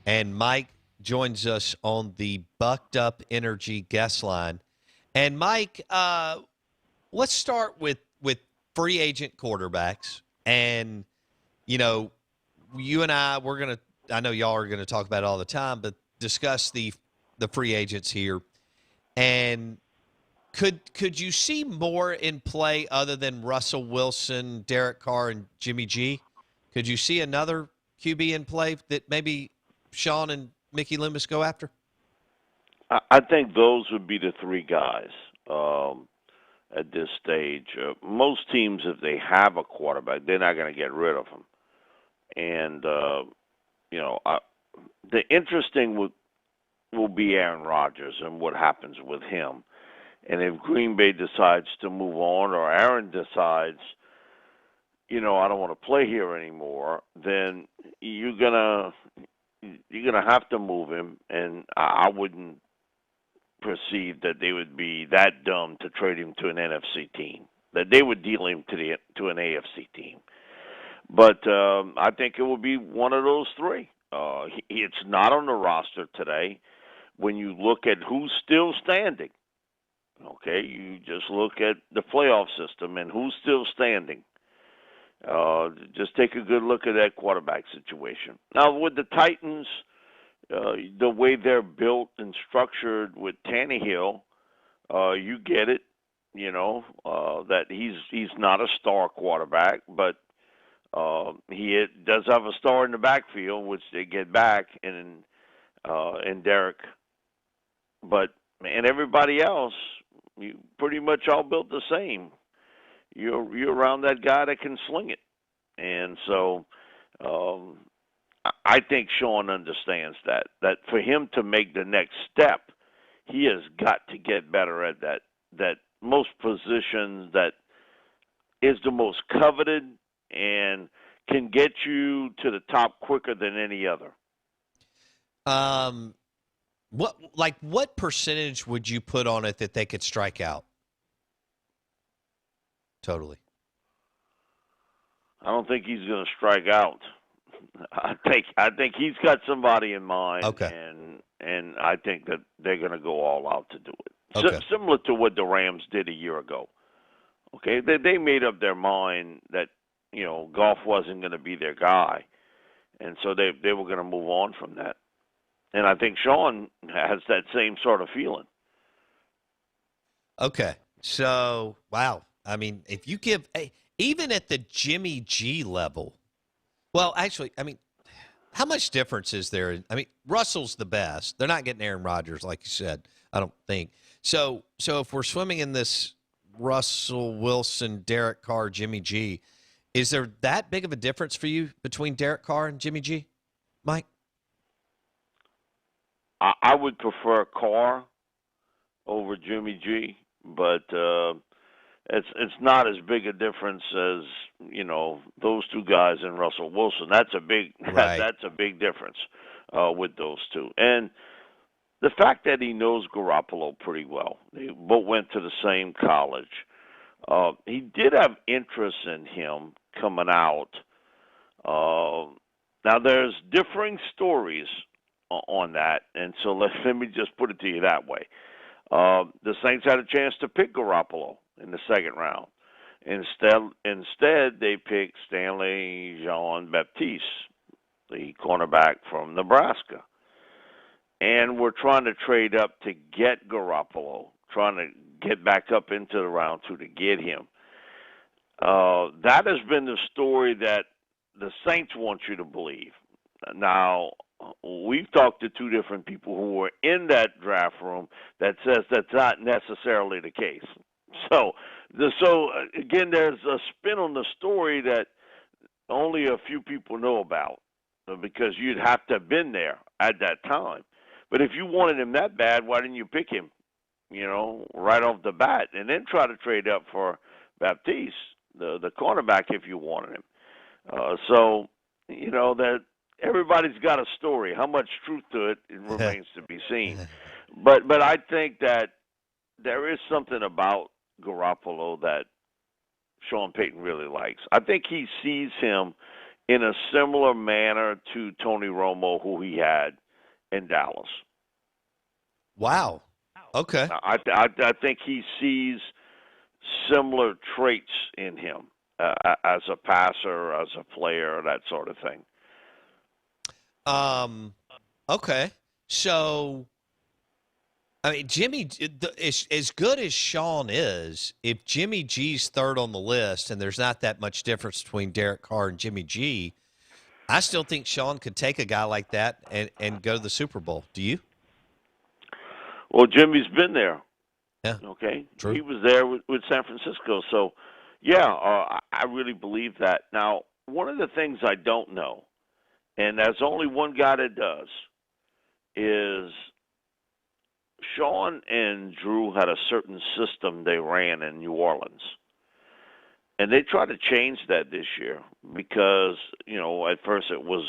And Mike joins us on the Bucked Up Energy guest line. And Mike, let's start with free agent quarterbacks. And you know, you and we're gonna. I know y'all are gonna talk about it all the time, but discuss the free agents here. And could you see more in play other than Russell Wilson, Derek Carr, and Jimmy G? Could you see another QB in play that maybe Sean and Mickey Loomis go after? I think those would be the three guys at this stage. Most teams, if they have a quarterback, they're not going to get rid of him. And you know, the interesting will be Aaron Rodgers and what happens with him. And if Green Bay decides to move on, or Aaron decides, I don't want to play here anymore, then you're gonna have to move him. And I wouldn't perceive that they would be that dumb to trade him to an NFC team. That they would deal him to an AFC team. But I think it will be one of those three. It's not on the roster today. When you look at who's still standing, okay, you just look at the playoff system and who's still standing. Just take a good look at that quarterback situation. Now, with the Titans, the way they're built and structured with Tannehill, you get it. That he's not a star quarterback, but he does have a star in the backfield, which they get back in Derek. And everybody else, you pretty much all built the same. You're around that guy that can sling it, and so I think Sean understands that for him to make the next step, he has got to get better at that most positions that is the most coveted and can get you to the top quicker than any other. What percentage would you put on it that they could strike out? Totally. I don't think he's going to strike out. I think he's got somebody in mind, Okay. and I think that they're going to go all out to do it. Okay. Similar to what the Rams did a year ago. Okay, they made up their mind that Goff wasn't going to be their guy, and so they were going to move on from that. And I think Sean has that same sort of feeling. Okay. So, wow. I mean, if you give even at the Jimmy G level, well, actually, I mean, how much difference is there? I mean, Russell's the best. They're not getting Aaron Rodgers, like you said, I don't think. So if we're swimming in this Russell Wilson, Derek Carr, Jimmy G, is there that big of a difference for you between Derek Carr and Jimmy G, Mike? I would prefer Carr over Jimmy G, but it's not as big a difference as those two guys and Russell Wilson. That's a big Right. that's a big difference with those two. And the fact that he knows Garoppolo pretty well, they both went to the same college. He did have interest in him coming out. Now there's differing stories on that, and so let me just put it to you that way. The Saints had a chance to pick Garoppolo in the second round. Instead, they picked Stanley Jean-Baptiste, the cornerback from Nebraska. And we're trying to trade up to get Garoppolo, trying to get back up into the round two to get him. That has been the story that the Saints want you to believe. Now, we've talked to two different people who were in that draft room that says that's not necessarily the case. So again, there's a spin on the story that only a few people know about because you'd have to have been there at that time. But if you wanted him that bad, why didn't you pick him, right off the bat and then try to trade up for Baptiste, the cornerback, if you wanted him? That everybody's got a story. How much truth to it remains to be seen. But I think that there is something about Garoppolo that Sean Payton really likes. I think he sees him in a similar manner to Tony Romo, who he had in Dallas. Wow. Okay. I think he sees similar traits in him as a passer, as a player, that sort of thing. Um. Okay. So, I mean, Jimmy, as good as Sean is, if Jimmy G's third on the list, and there's not that much difference between Derek Carr and Jimmy G, I still think Sean could take a guy like that and go to the Super Bowl. Do you? Well, Jimmy's been there. Yeah. Okay, True. he was there with San Francisco. So, yeah, I really believe that. Now, one of the things I don't know, and there's only one guy that does, is Sean and Drew had a certain system they ran in New Orleans. And they tried to change that this year because, at first it was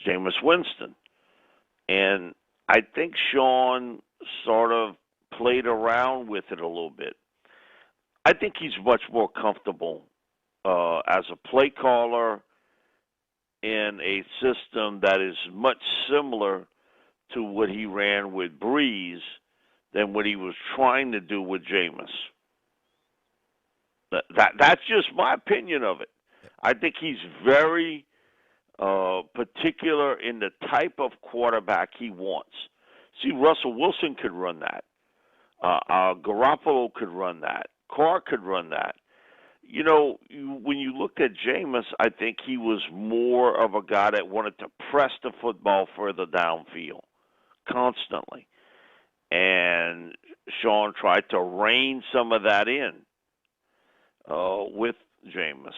Jameis Winston. And I think Sean sort of played around with it a little bit. I think he's much more comfortable as a play caller in a system that is much similar to what he ran with Breeze than what he was trying to do with Jameis. That's just my opinion of it. I think he's very particular in the type of quarterback he wants. See, Russell Wilson could run that. Garoppolo could run that. Carr could run that. When you look at Jameis, I think he was more of a guy that wanted to press the football further downfield constantly. And Sean tried to rein some of that in with Jameis.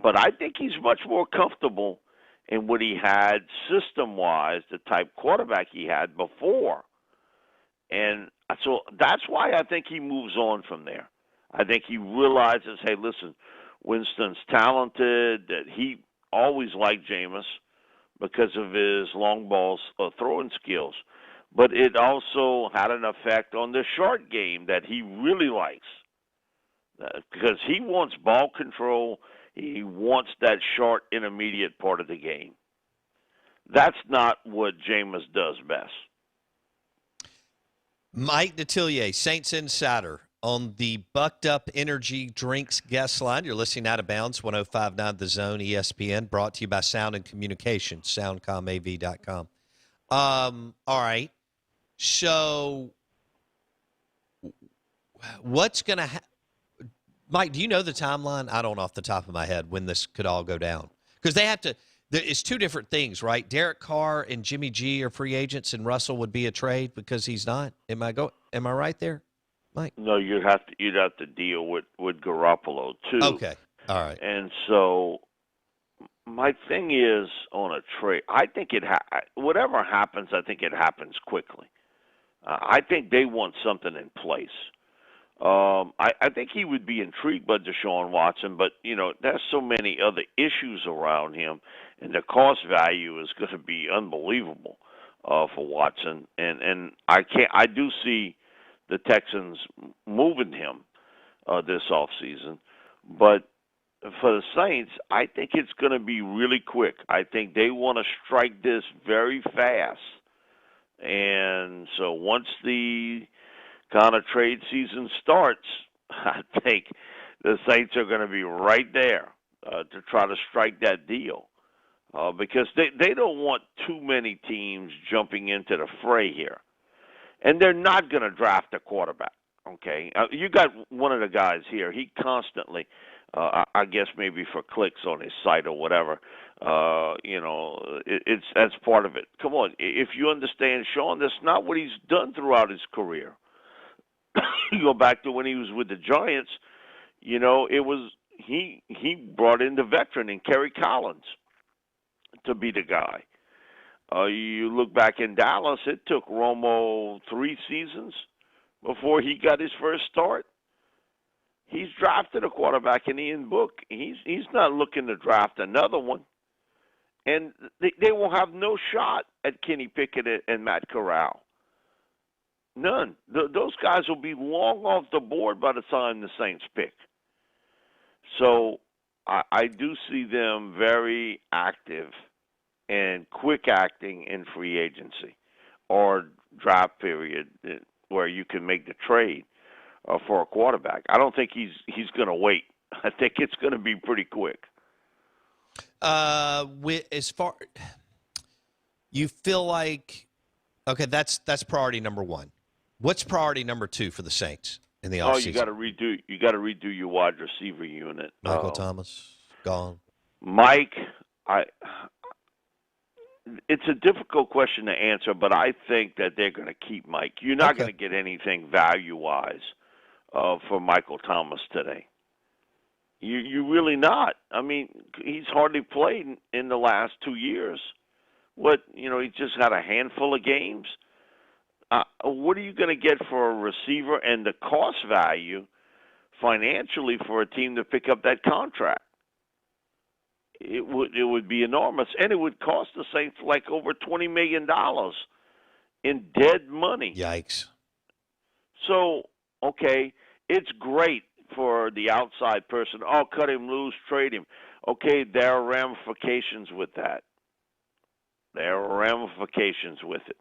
But I think he's much more comfortable in what he had system-wise, the type quarterback he had before. And so that's why I think he moves on from there. I think he realizes, hey, listen, Winston's talented, that he always liked Jameis because of his long balls throwing skills. But it also had an effect on the short game that he really likes because he wants ball control. He wants that short, intermediate part of the game. That's not what Jameis does best. Mike Detillier, Saints Insider, on the Bucked Up Energy Drinks guest line. You're listening Out of Bounds, 105.9 The Zone, ESPN, brought to you by Sound and Communications, soundcomav.com. All right. So, what's going to happen? Mike, do you know the timeline? I don't off the top of my head when this could all go down. Because they have to – it's two different things, right? Derek Carr and Jimmy G are free agents, and Russell would be a trade because he's not. Am I right there, Mike? No, you'd have to deal with Garoppolo too. Okay, all right. And so my thing is on a trade. I think whatever happens, I think it happens quickly. I think they want something in place. I think he would be intrigued by Deshaun Watson, but there's so many other issues around him, and the cost value is going to be unbelievable for Watson. And I do see the Texans moving him this offseason, but for the Saints, I think it's going to be really quick. I think they want to strike this very fast, and so once the kind of trade season starts, I think the Saints are going to be right there to try to strike that deal because they don't want too many teams jumping into the fray here. And they're not going to draft a quarterback, okay? You got one of the guys here. He constantly, I guess maybe for clicks on his site or whatever, that's part of it. Come on, if you understand Sean, that's not what he's done throughout his career. You go back to when he was with the Giants, it was he brought in the veteran in Kerry Collins to be the guy. You look back in Dallas, it took Romo 3 seasons before he got his first start. He's drafted a quarterback in Ian Book. He's not looking to draft another one. And they will have no shot at Kenny Pickett and Matt Corral. None. Those guys will be long off the board by the time the Saints pick. So I do see them very active and quick acting in free agency or draft period where you can make the trade for a quarterback. I don't think he's going to wait. I think it's going to be pretty quick. As far you feel like, okay, that's priority number one. What's priority number two for the Saints in the Oh, offseason? you got to redo your wide receiver unit. Michael Thomas gone. Mike, I. It's a difficult question to answer, but I think that they're going to keep Mike. You're not going to get anything value-wise for Michael Thomas today. You really not. I mean, he's hardly played in the last 2 years. He just had a handful of games. What are you going to get for a receiver and the cost value financially for a team to pick up that contract? It would be enormous, and it would cost the Saints like over $20 million in dead money. Yikes! So, okay, it's great for the outside person. Oh, cut him loose, trade him. Okay, there are ramifications with that. There are ramifications with it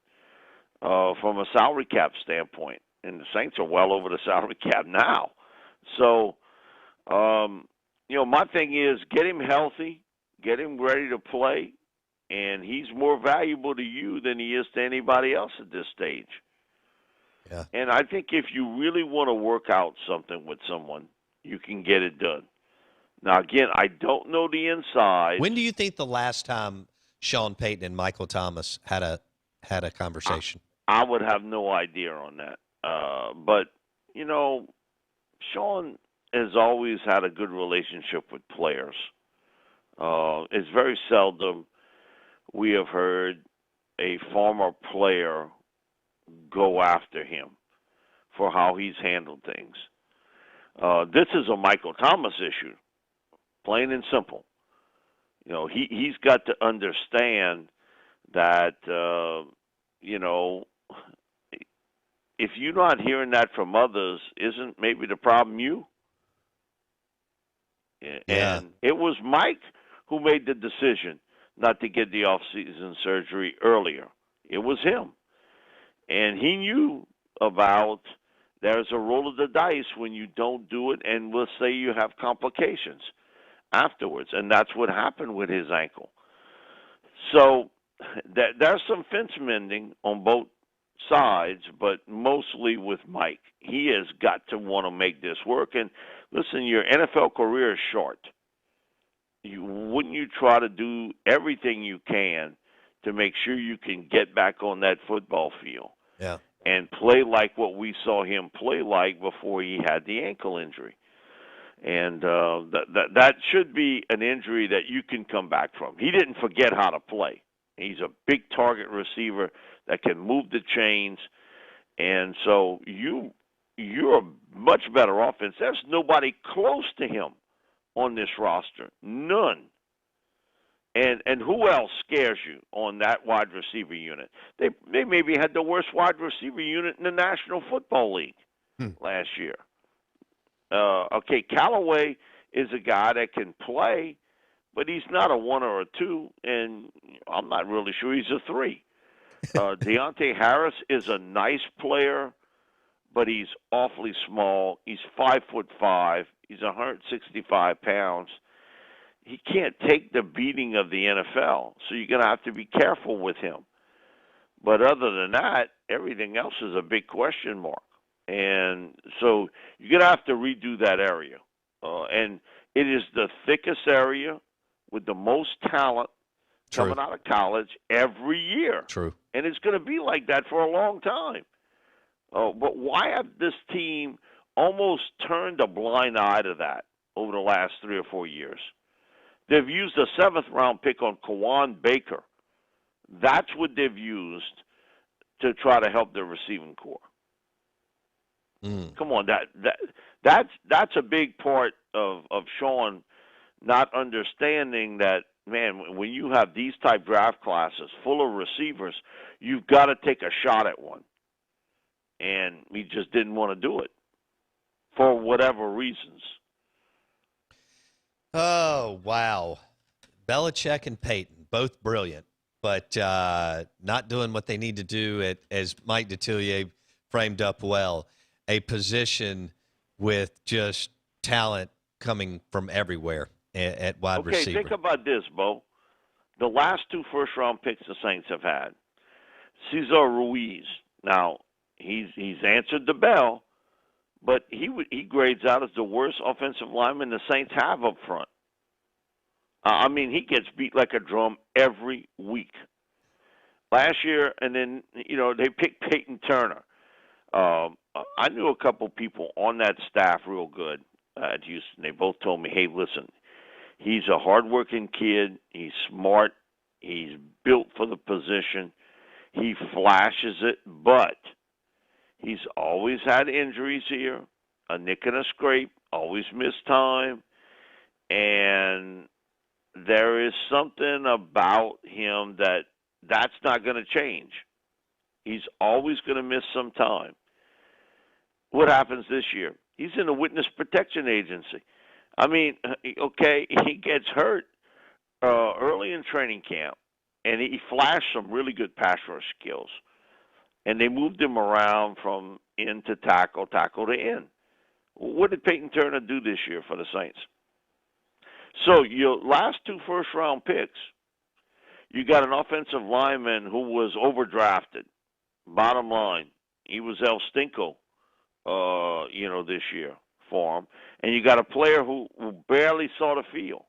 from a salary cap standpoint, and the Saints are well over the salary cap now. So, my thing is get him healthy. Get him ready to play, and he's more valuable to you than he is to anybody else at this stage. Yeah. And I think if you really want to work out something with someone, you can get it done. Now, again, I don't know the inside. When do you think the last time Sean Payton and Michael Thomas had a conversation? I would have no idea on that. But, Sean has always had a good relationship with players. It's very seldom we have heard a former player go after him for how he's handled things. This is a Michael Thomas issue, plain and simple. He's got to understand that, if you're not hearing that from others, isn't maybe the problem you? Yeah. And it was Mike who made the decision not to get the off-season surgery earlier. It was him. And he knew about there's a roll of the dice when you don't do it, and let's say you have complications afterwards. And that's what happened with his ankle. So there's some fence mending on both sides, but mostly with Mike. He has got to want to make this work. And listen, your NFL career is short. Wouldn't you try to do everything you can to make sure you can get back on that football field? Yeah. And play like what we saw him play like before he had the ankle injury. And that should be an injury that you can come back from. He didn't forget how to play. He's a big target receiver that can move the chains. And so you're a much better offense. There's nobody close to him on this roster. None. And who else scares you on that wide receiver unit? They maybe had the worst wide receiver unit in the National Football League last year. Okay, Callaway is a guy that can play, but he's not a 1 or a 2, and I'm not really sure he's a 3. Deontay Harris is a nice player, but he's awfully small. He's 5'5". He's 165 pounds. He can't take the beating of the NFL, so you're going to have to be careful with him. But other than that, everything else is a big question mark. And so you're going to have to redo that area. And it is the thickest area with the most talent coming out of college every year. True. And it's going to be like that for a long time. But why have this team almost turned a blind eye to that over the last 3 or 4 years? They've used a 7th-round pick on Kawan Baker. That's what they've used to try to help their receiving core. Come on, that's a big part of Sean not understanding that, man, when you have these type draft classes full of receivers, you've got to take a shot at one. And he just didn't want to do it for whatever reasons. Oh, wow. Belichick and Peyton, both brilliant, but not doing what they need to do as Mike Detillier framed up well, a position with just talent coming from everywhere at wide Okay, think receiver. about this, Bo. The last two first-round picks the Saints have had, Cesar Ruiz. Now he's answered the bell, but he grades out as the worst offensive lineman the Saints have up front. I mean, he gets beat like a drum every week. Last year, and then they picked Peyton Turner. I knew a couple people on that staff real good at Houston. They both told me, "Hey, listen, he's a hardworking kid. He's smart. He's built for the position. He flashes it, but he's always had injuries here, a nick and a scrape, always missed time, and there is something about him that's not going to change. He's always going to miss some time." What happens this year? He's in the witness protection agency. I mean, okay, he gets hurt early in training camp, and he flashed some really good pass rush skills. And they moved him around from in to tackle, tackle to in. What did Peyton Turner do this year for the Saints? So your last two first-round picks, you got an offensive lineman who was overdrafted. Bottom line, he was El Stinko, this year for him. And you got a player who barely saw the field.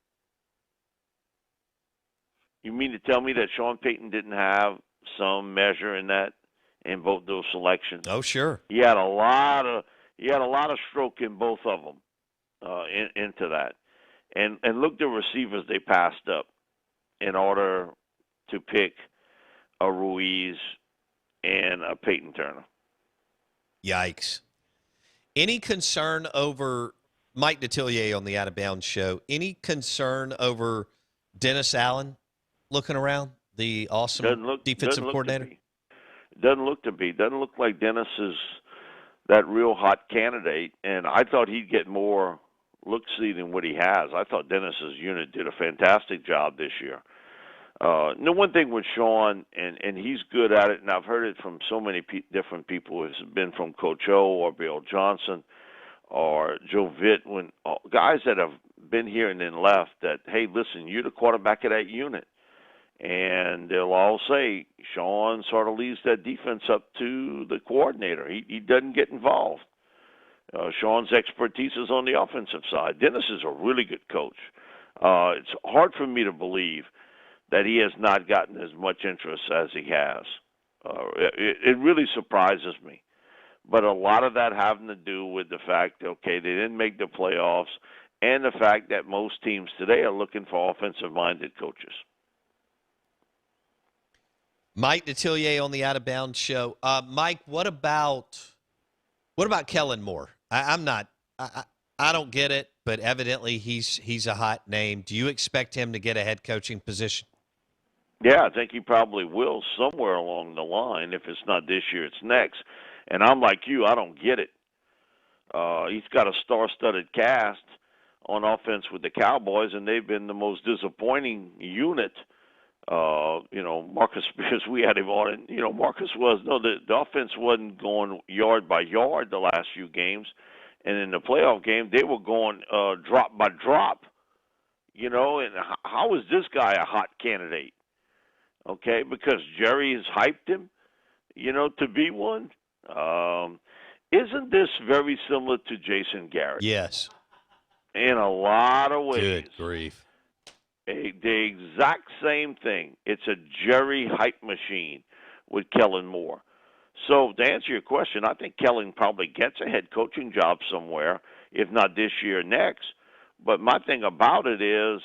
You mean to tell me that Sean Payton didn't have some measure in both those selections? Oh, sure. He had a lot of stroke in both of them into that. And look the receivers they passed up in order to pick a Ruiz and a Peyton Turner. Yikes. Any concern over Mike Detillier on the Out of Bounds show? Any concern over Dennis Allen looking around, the awesome defensive coordinator? Doesn't look to be. Doesn't look like Dennis is that real hot candidate. And I thought he'd get more look-see than what he has. I thought Dennis's unit did a fantastic job this year. The one thing with Sean, and he's good at it, and I've heard it from so many different people. It's been from Coach O or Bill Johnson or Joe Vitt, when guys that have been here and then left. That, hey, listen, you're the quarterback of that unit, and they'll all say Sean sort of leaves that defense up to the coordinator. He doesn't get involved. Sean's expertise is on the offensive side. Dennis is a really good coach. It's hard for me to believe that he has not gotten as much interest as he has. It really surprises me. But a lot of that having to do with the fact, okay, they didn't make the playoffs, and the fact that most teams today are looking for offensive-minded coaches. Mike Detillier on the Out of Bounds show. Mike, what about Kellen Moore? I don't get it, but evidently he's a hot name. Do you expect him to get a head coaching position? Yeah, I think he probably will somewhere along the line. If it's not this year, it's next. And I'm like you, I don't get it. He's got a star-studded cast on offense with the Cowboys, and they've been the most disappointing unit. Marcus Spears, we had him on, and, Marcus the offense wasn't going yard by yard the last few games. And in the playoff game, they were going drop by drop, and how is this guy a hot candidate? Okay, because Jerry has hyped him, to be one. Isn't this very similar to Jason Garrett? Yes. In a lot of ways. Good grief. The exact same thing. It's a Jerry hype machine with Kellen Moore. So to answer your question, I think Kellen probably gets a head coaching job somewhere, if not this year, next. But my thing about it is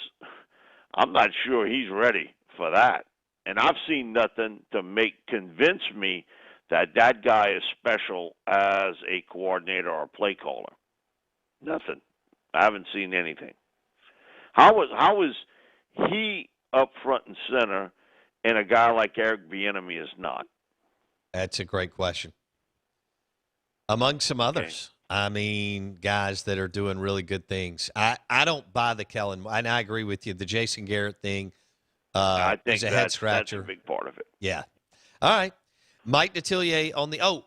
I'm not sure he's ready for that. And I've seen nothing to convince me that guy is special as a coordinator or a play caller. Nothing. I haven't seen anything. How is he up front and center, and a guy like Eric Bieniemy is not? That's a great question. Among some others. I mean, guys that are doing really good things. I don't buy the Kellen, and I agree with you. The Jason Garrett thing I was think a head that's a scratcher. big part of it. Yeah. All right. Mike Detillier on the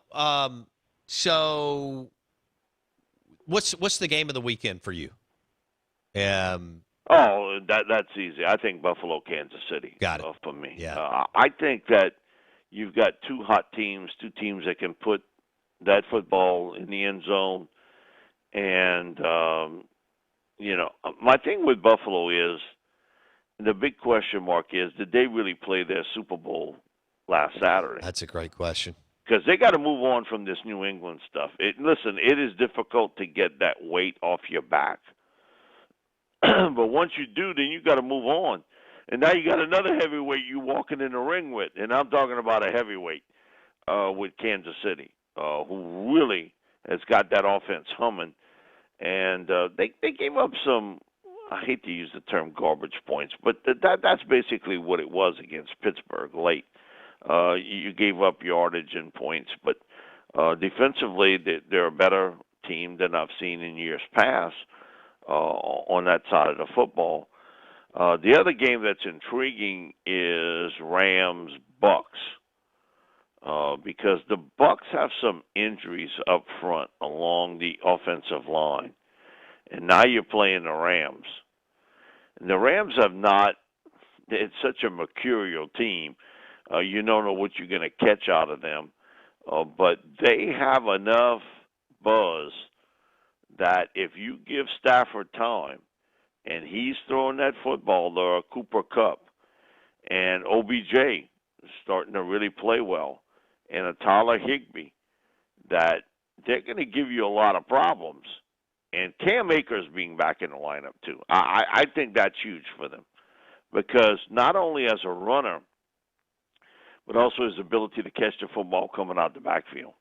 so what's the game of the weekend for you? Oh, that's easy. I think Buffalo, Kansas City Got it. for me. Yeah. I think that you've got two hot teams, two teams that can put that football in the end zone. And my thing with Buffalo is the big question mark is did they really play their Super Bowl last Saturday? That's a great question. Because they got to move on from this New England stuff. Listen, it is difficult to get that weight off your back. But once you do, then you got to move on. And now you got another heavyweight you walking in the ring with, and I'm talking about a heavyweight with Kansas City, who really has got that offense humming. And they gave up some. I hate to use the term garbage points, but that's basically what it was against Pittsburgh late. You gave up yardage and points, but defensively they're a better team than I've seen in years past. On that side of the football. The other game that's intriguing is Rams-Bucks because the Bucks have some injuries up front along the offensive line, and now you're playing the Rams. And the Rams have not – it's such a mercurial team. You don't know what you're going to catch out of them, but they have enough buzz – that if you give Stafford time and he's throwing that football to Cooper Kupp and OBJ is starting to really play well and a Tyler Higbee, that they're going to give you a lot of problems. And Cam Akers being back in the lineup too. I think that's huge for them because not only as a runner, but also his ability to catch the football coming out the backfield.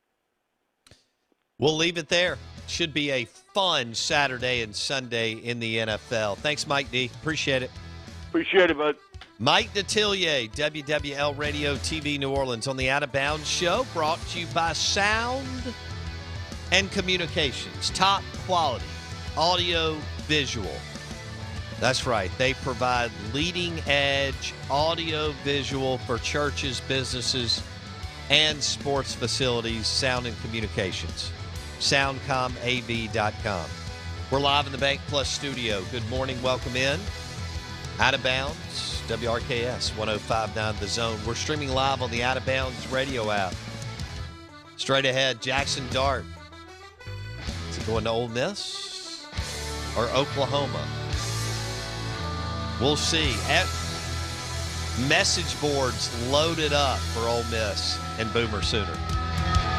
We'll leave it there. Should be a fun Saturday and Sunday in the NFL. Thanks, Mike D. Appreciate it. Appreciate it, bud. Mike Detillier, WWL Radio TV New Orleans on the Out of Bounds Show, brought to you by Sound and Communications. Top quality audio visual. That's right. They provide leading edge audio visual for churches, businesses, and sports facilities. Sound and Communications. SoundcomAV.com. We're live in the Bank Plus studio. Good morning. Welcome in. Out of Bounds, WRKS 105.9 The Zone. We're streaming live on the Out of Bounds radio app. Straight ahead, Jackson Dart. Is he going to Ole Miss or Oklahoma? We'll see. Message boards loaded up for Ole Miss and Boomer Sooner.